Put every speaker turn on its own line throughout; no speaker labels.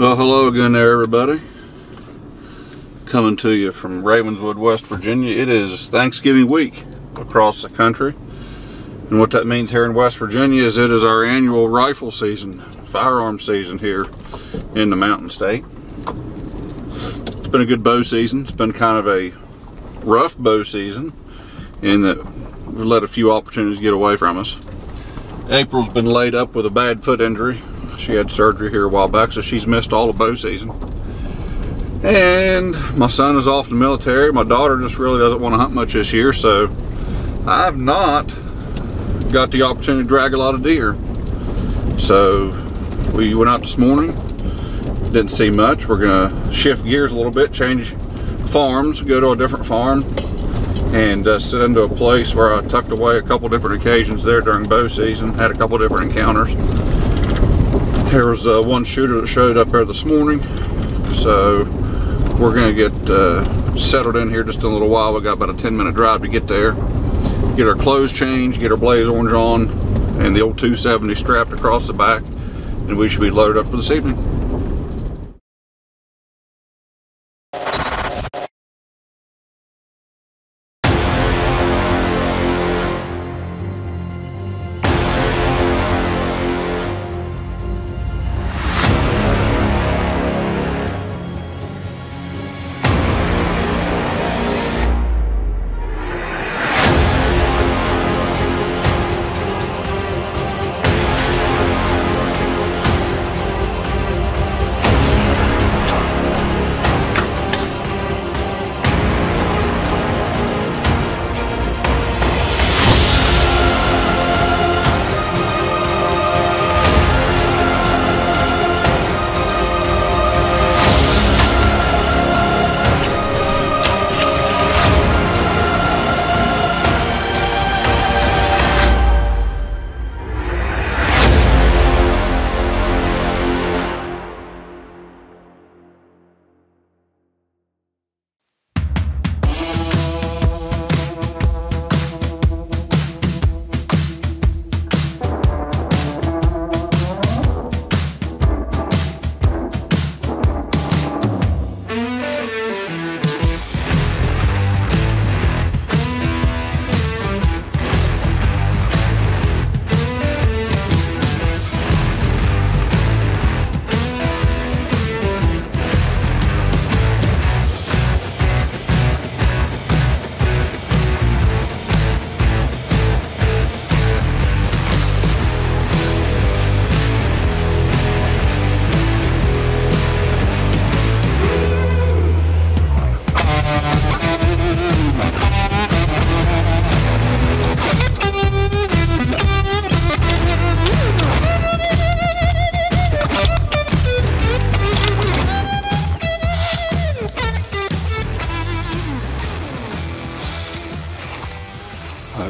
Well, hello again there, everybody. Coming to you from Ravenswood, West Virginia. It is Thanksgiving week across the country. And what that means here in West Virginia is it is our annual rifle season, firearm season here in the Mountain State. It's been a good bow season. It's been kind of a rough bow season in that we've let a few opportunities get away from us. April's been laid up with a bad foot injury. She had surgery here a while back, so she's missed all of bow season. And my son is off in the military. My daughter just really doesn't want to hunt much this year, so I've not got the opportunity to drag a lot of deer. So we went out this morning, didn't see much. We're gonna shift gears a little bit, change farms, go to a different farm, and sit into a place where I tucked away a couple different occasions there during bow season, had a couple different encounters. There was one shooter that showed up there this morning, so we're gonna get settled in here just in a little while. We got about a 10-minute drive to get there, get our clothes changed, get our blaze orange on, and the old 270 strapped across the back, and we should be loaded up for this evening.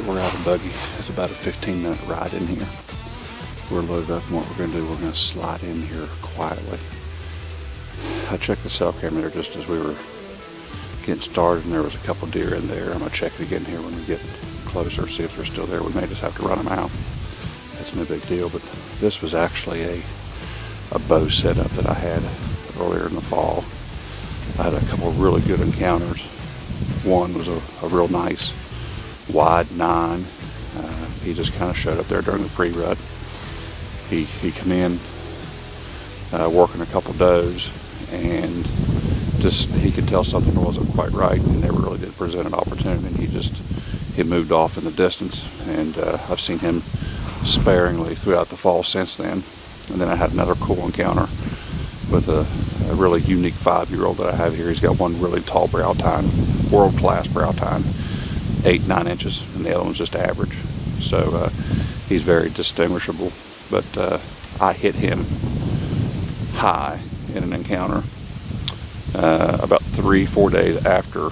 We're out of buggy. It's about a 15-minute ride in here. We're loaded up, and what we're going to do, we're going to slide in here quietly. I checked the cell camera there just as we were getting started, and there was a couple deer in there. I'm going to check it again here when we get closer, see if they're still there. We may just have to run them out. That's no big deal, but this was actually a bow setup that I had earlier in the fall. I had a couple of really good encounters. One was a real nice wide 9. He just kind of showed up there during the pre-rut. He come in working a couple does, and just he could tell something wasn't quite right, and never really did present an opportunity. And he moved off in the distance, and I've seen him sparingly throughout the fall since then. And then I had another cool encounter with a really unique 5-year-old that I have here. He's got one really tall brow tine, world-class brow tine, 8-9 inches, and the other one's just average. So he's very distinguishable, but I hit him high in an encounter about 3-4 days after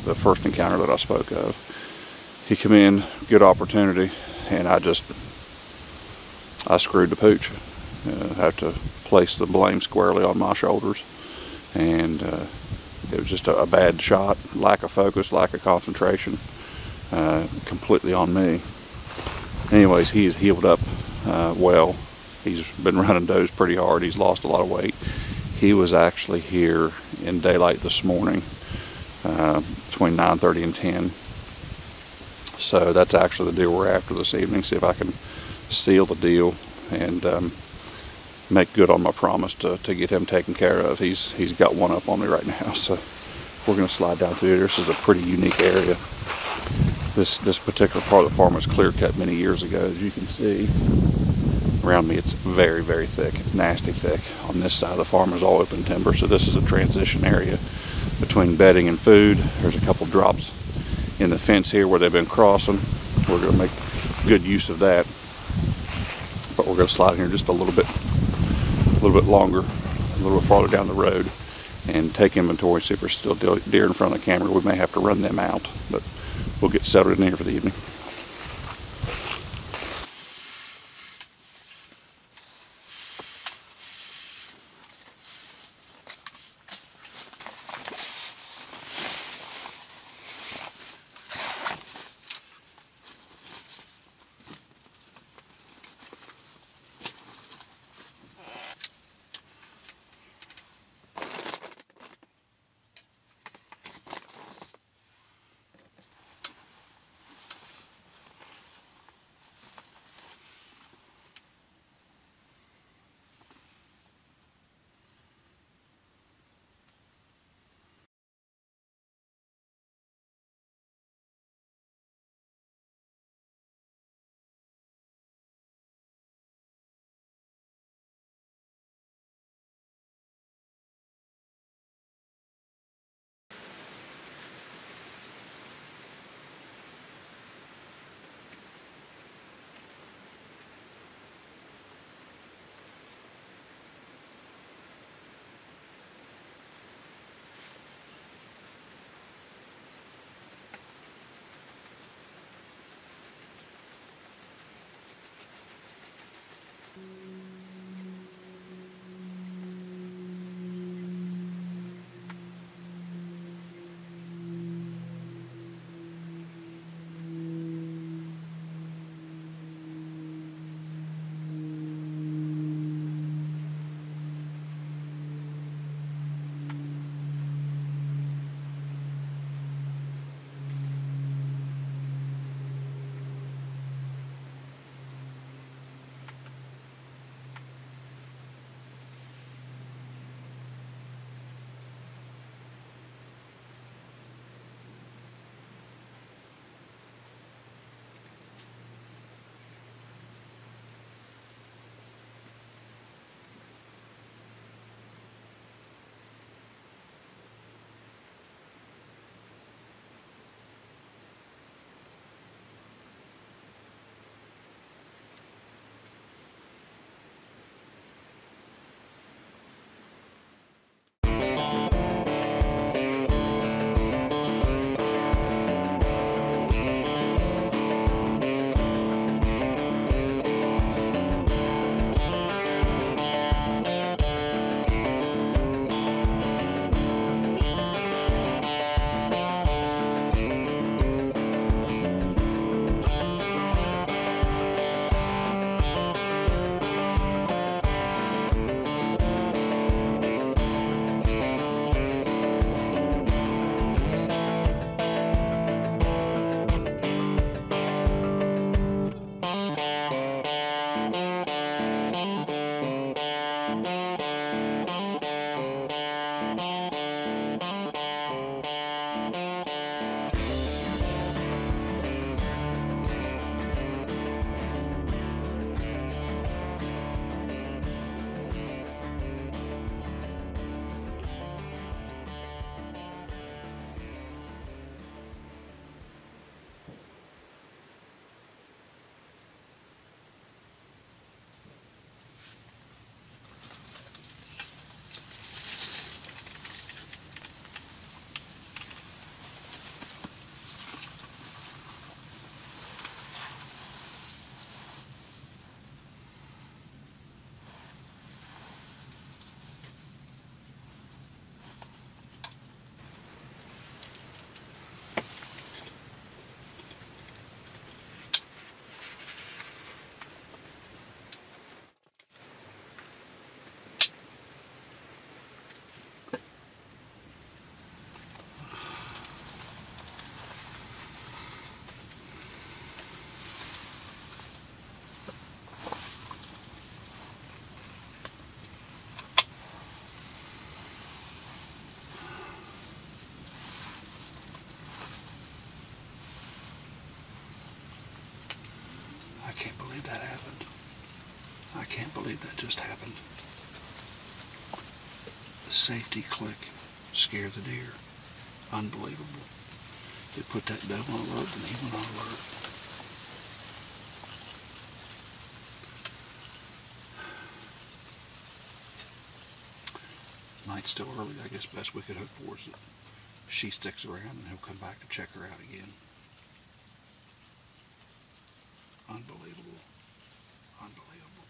the first encounter that I spoke of. He come in, good opportunity, and I screwed the pooch. I have to place the blame squarely on my shoulders, and it was just a bad shot, lack of focus, lack of concentration, completely on me. Anyways, he's healed up well. He's been running does pretty hard. He's lost a lot of weight. He was actually here in daylight this morning, between 9:30 and 10. So that's actually the deal we're after this evening. See if I can seal the deal and make good on my promise to get him taken care of. He's got one up on me right now, so we're going to slide down through here. This is a pretty unique area. This particular part of the farm was clear cut many years ago. As you can see around me, it's very, very thick. It's nasty thick. On this side of the farm is all open timber, so this is a transition area between bedding and food. There's a couple drops in the fence here where they've been crossing. We're going to make good use of that, but we're going to slide in here just a little bit longer, a little bit farther down the road, and take inventory, see if there's still deer in front of the camera. We may have to run them out, but we'll get settled in here for the evening. believe that happened. I can't believe that just happened. The safety click scared the deer. Unbelievable. It put that doe on alert and he went on alert. Night's still early. I guess best we could hope for is that she sticks around and he'll come back to check her out again. Unbelievable. Unbelievable.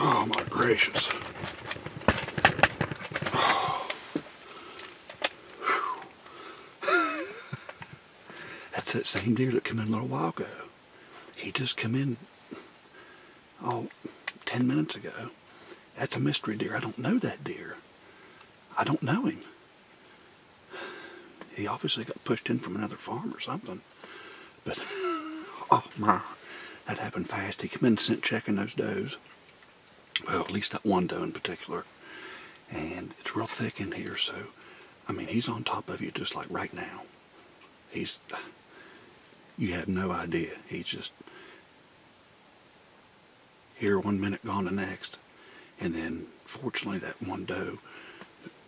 Oh my gracious. That's that same deer that came in a little while ago. He just come in, 10 minutes ago. That's a mystery deer. I don't know that deer. I don't know him. He obviously got pushed in from another farm or something. But, oh my, that happened fast. He came in and sent checking those does. Well, at least that one doe in particular. And it's real thick in here, so, I mean, he's on top of you just like right now. You have no idea. He's just here one minute, gone the next. And then, fortunately, that one doe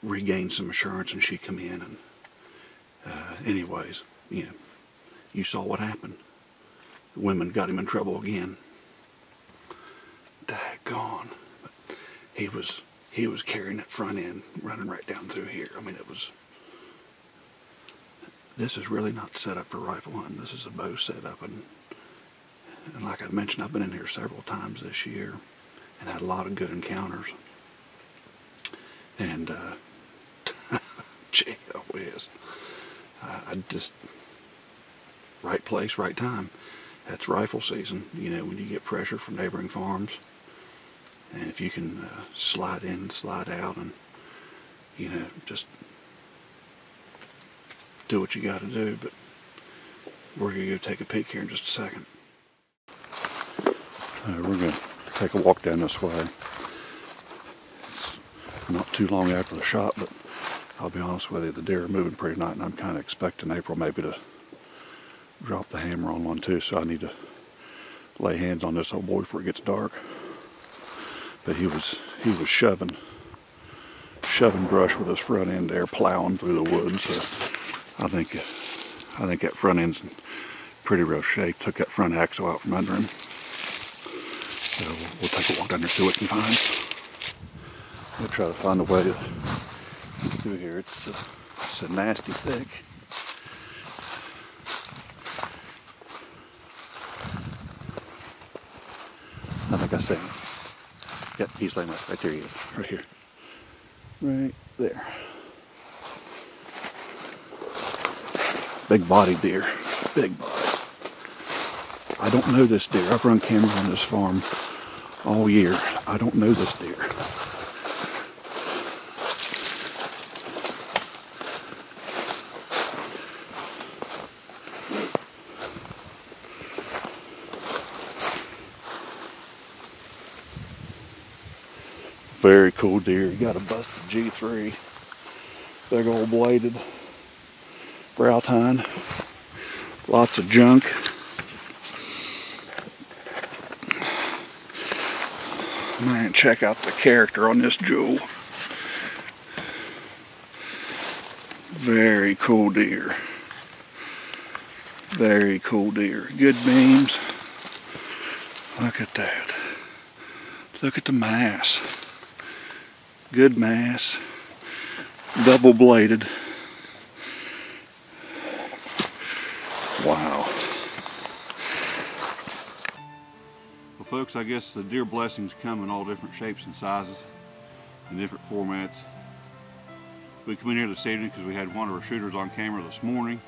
regained some assurance and she come in and, anyways, you know, you saw what happened. The women got him in trouble again. Daggone. But he was carrying that front end, running right down through here. I mean, this is really not set up for rifle hunting. This is a bow setup, and like I mentioned, I've been in here several times this year and had a lot of good encounters. And gee whiz, I just, right place, right time. That's rifle season, you know, when you get pressure from neighboring farms. And if you can slide in, slide out, and, you know, just do what you got to do. But we're going to go take a peek here in just a second. We're going to take a walk down this way. It's not too long after the shot, but I'll be honest with you, the deer are moving pretty nice, and I'm kind of expecting April maybe to drop the hammer on one too, so I need to lay hands on this old boy before it gets dark. But he was shoving brush with his front end there, plowing through the woods. So I think that front end's in pretty rough shape. Took that front axle out from under him. So we'll take a walk down there, see what we can find. We'll try to find a way through here. It's a nasty thick. I think I see him. Yep, he's laying right there. He is, right here. Right there. Big body deer. Big body. I don't know this deer. I've run cameras on this farm all year. I don't know this deer. Very cool deer. He got a busted G3. Big old bladed brow tine. Lots of junk. Man, check out the character on this jewel. Very cool deer. Very cool deer. Good beams. Look at that. Look at the mass. Good mass. Double bladed. Wow. Well, folks, I guess the deer blessings come in all different shapes and sizes and different formats. We come in here this evening because we had one of our shooters on camera this morning,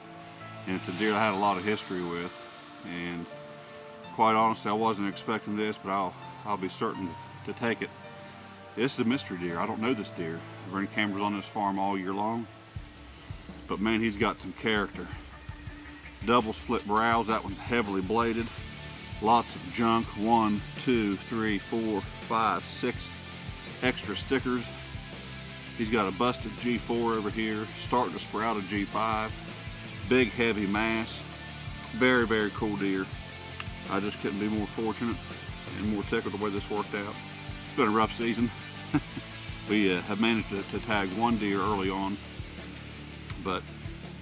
and it's a deer I had a lot of history with. And quite honestly, I wasn't expecting this, but I'll be certain to take it. This is a mystery deer. I don't know this deer. I've run cameras on this farm all year long, but man, he's got some character. Double split brows. That one's heavily bladed. Lots of junk. 1, 2, 3, 4, 5, 6 extra stickers. He's got a busted G4 over here, starting to sprout a G5. Big heavy mass. Very, very cool deer. I just couldn't be more fortunate and more tickled the way this worked out. It's been a rough season. We have managed to tag one deer early on, but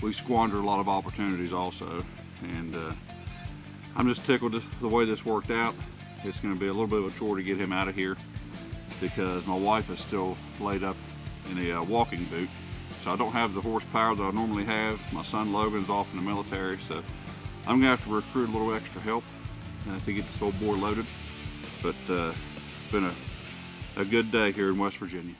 we squandered a lot of opportunities also. And I'm just tickled the way this worked out. It's going to be a little bit of a chore to get him out of here because my wife is still laid up in a walking boot. So I don't have the horsepower that I normally have. My son Logan's off in the military, so I'm going to have to recruit a little extra help to get this old boy loaded. But it's been a good day here in West Virginia.